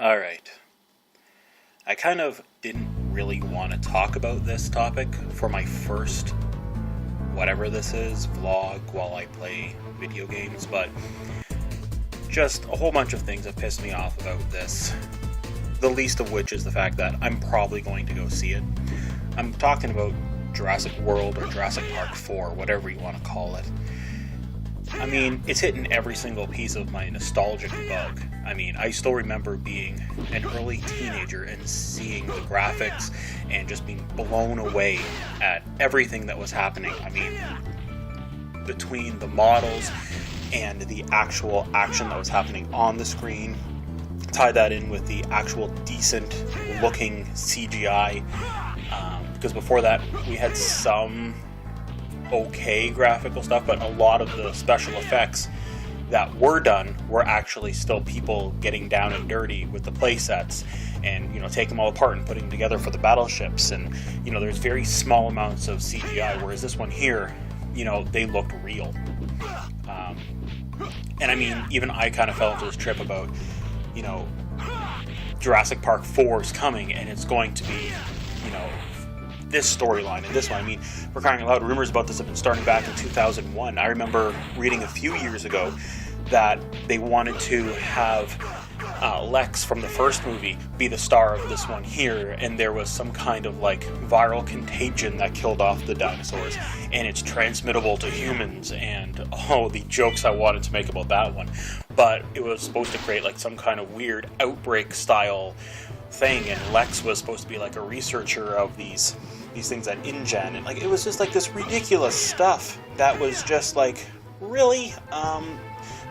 Alright. I kind of didn't really want to talk about this topic for my first, whatever this is, vlog while I play video games, but just a whole bunch of things have pissed me off about this. The least of which is the fact that I'm probably going to go see it. I'm talking about Jurassic World or Jurassic Park 4, whatever you want to call it. I mean, it's hitting every single piece of my nostalgic bug. I mean, I still remember being an early teenager and seeing the graphics and just being blown away at everything that was happening. I mean, between the models and the actual action that was happening on the screen, tie that in with the actual decent looking CGI, because before that we had some okay graphical stuff, but a lot of the special effects that were done were actually still people getting down and dirty with the play sets and, you know, taking them all apart and putting them together for the battleships. And, you know, there's very small amounts of CGI, whereas this one here, you know, they looked real. And I mean, even I kind of fell into this trip about, you know, Jurassic Park 4 is coming and it's going to be, you know, this storyline and this one. I mean, for crying out loud, rumors about this have been starting back in 2001. I remember reading a few years ago that they wanted to have Lex from the first movie be the star of this one here, and there was some kind of like viral contagion that killed off the dinosaurs, and it's transmittable to humans, and the jokes I wanted to make about that one. But it was supposed to create like some kind of weird outbreak style thing, and Lex was supposed to be like a researcher of these things at InGen, and like it was just like this ridiculous stuff that was just like, really?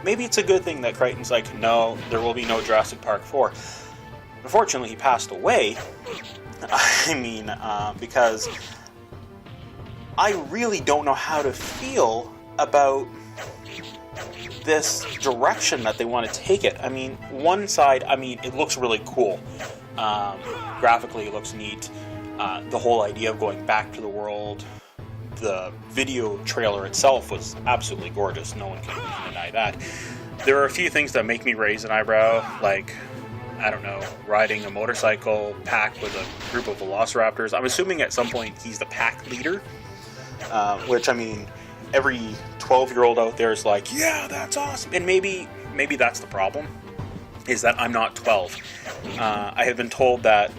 Maybe it's a good thing that Crichton's like, no, there will be no Jurassic Park 4. Unfortunately, he passed away. I mean, because I really don't know how to feel about this direction that they want to take it. I mean, one side, I mean, it looks really cool. Graphically, it looks neat. The whole idea of going back to the world, the video trailer itself was absolutely gorgeous. No one can deny that. There are a few things that make me raise an eyebrow, like, I don't know, riding a motorcycle pack with a group of velociraptors. I'm assuming at some point he's the pack leader, which, I mean, every 12-year-old out there is like, yeah, that's awesome. And maybe that's the problem, is that I'm not 12. I have been told that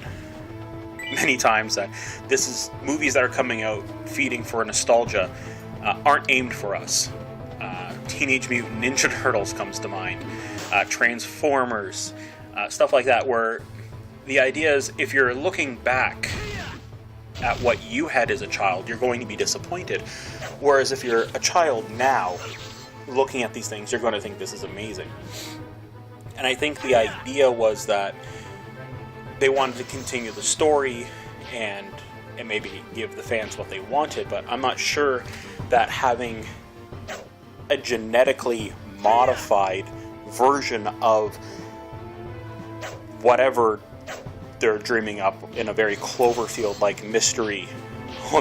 many times that this is movies that are coming out feeding for nostalgia aren't aimed for us. Teenage Mutant Ninja Turtles comes to mind, Transformers, stuff like that, where the idea is if you're looking back at what you had as a child, you're going to be disappointed, whereas if you're a child now looking at these things, you're going to think this is amazing. And I think the idea was that they wanted to continue the story and maybe give the fans what they wanted, but I'm not sure that having a genetically modified version of whatever they're dreaming up in a very Cloverfield-like mystery,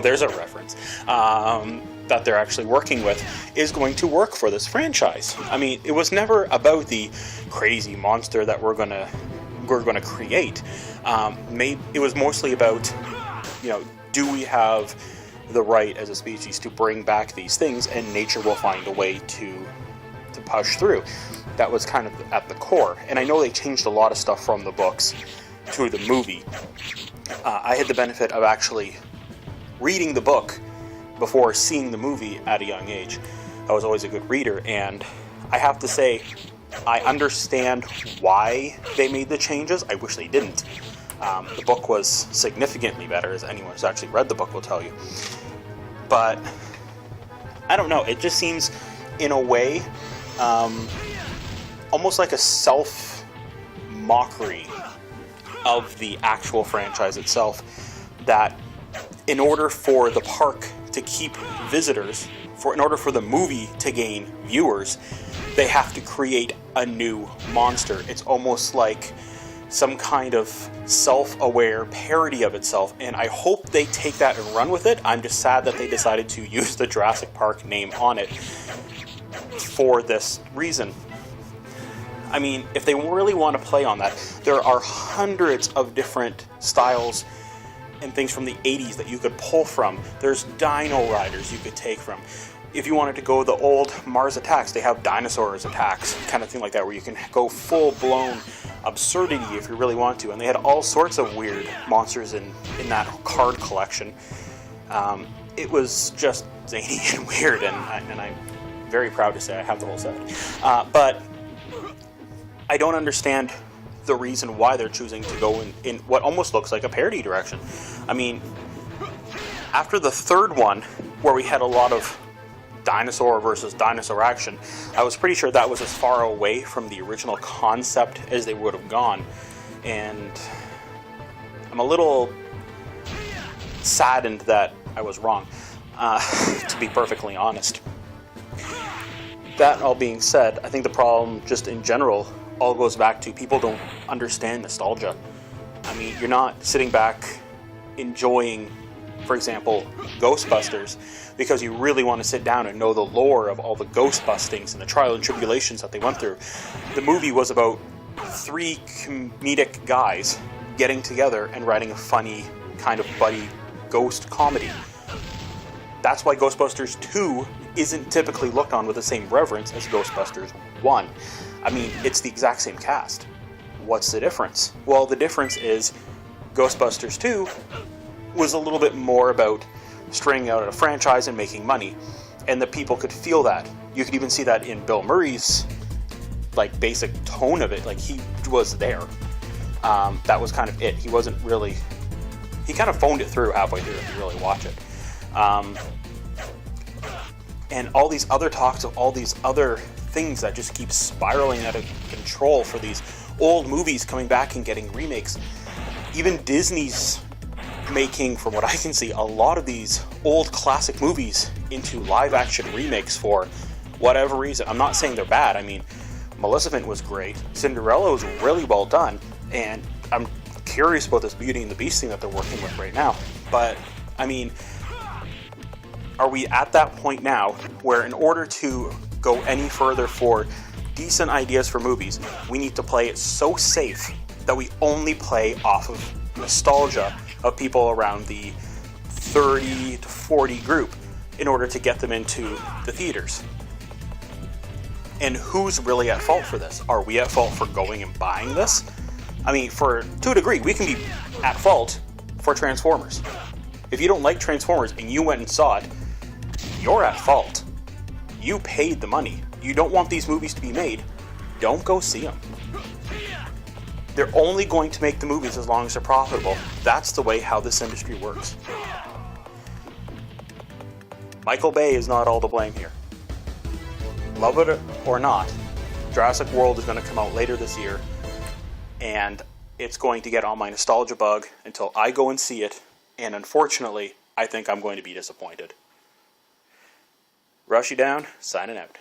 there's a reference, that they're actually working with, is going to work for this franchise. I mean, it was never about the crazy monster that we're going to create. It was mostly about, you know, do we have the right as a species to bring back these things, and nature will find a way to push through. That was kind of at the core. And I know they changed a lot of stuff from the books to the movie. I had the benefit of actually reading the book before seeing the movie at a young age. I was always a good reader, and I have to say, I understand why they made the changes. I wish they didn't. The book was significantly better, as anyone who's actually read the book will tell you. But, I don't know, it just seems, in a way, almost like a self-mockery of the actual franchise itself, that in order for the park to keep visitors, in order for the movie to gain viewers, they have to create a new monster. It's almost like some kind of self-aware parody of itself, and I hope they take that and run with it. I'm just sad that they decided to use the Jurassic Park name on it for this reason. I mean, if they really want to play on that, there are hundreds of different styles and things from the 80s that you could pull from. There's Dino Riders you could take from. If you wanted to go the old Mars Attacks, they have Dinosaurs Attacks, kind of thing like that, where you can go full-blown absurdity if you really want to. And they had all sorts of weird monsters in that card collection. It was just zany and weird, and I'm very proud to say I have the whole set. But I don't understand the reason why they're choosing to go in what almost looks like a parody direction. I mean, after the third one, where we had a lot of dinosaur versus dinosaur action, I was pretty sure that was as far away from the original concept as they would have gone. And I'm a little saddened that I was wrong, to be perfectly honest. That all being said, I think the problem just in general all goes back to people don't understand nostalgia. I mean, you're not sitting back enjoying, for example, Ghostbusters because you really want to sit down and know the lore of all the ghost bustings and the trial and tribulations that they went through. The movie was about 3 comedic guys getting together and writing a funny kind of buddy ghost comedy. That's why Ghostbusters 2 isn't typically looked on with the same reverence as Ghostbusters 1. I mean, it's the exact same cast. What's the difference? Well, the difference is Ghostbusters 2 was a little bit more about stringing out a franchise and making money, and the people could feel that. You could even see that in Bill Murray's basic tone of it. Like, he was there. That was kind of it. He wasn't really... He kind of phoned it through halfway through if you really watch it. And all these other talks of all these other things that just keep spiraling out of control for these old movies coming back and getting remakes. Even Disney's making, from what I can see, a lot of these old classic movies into live-action remakes for whatever reason. I'm not saying they're bad. I mean, Maleficent was great. Cinderella was really well done. And I'm curious about this Beauty and the Beast thing that they're working with right now. But, I mean, are we at that point now where in order to go any further for decent ideas for movies, we need to play it so safe that we only play off of nostalgia of people around the 30 to 40 group in order to get them into the theaters? And who's really at fault for this? Are we at fault for going and buying this? I mean, to a degree, we can be at fault for Transformers. If you don't like Transformers and you went and saw it, you're at fault. You paid the money. You don't want these movies to be made. Don't go see them. They're only going to make the movies as long as they're profitable. That's the way how this industry works. Michael Bay is not all to blame here. Love it or not, Jurassic World is going to come out later this year, and it's going to get on my nostalgia bug until I go and see it, and unfortunately, I think I'm going to be disappointed. Rushy down, signing out.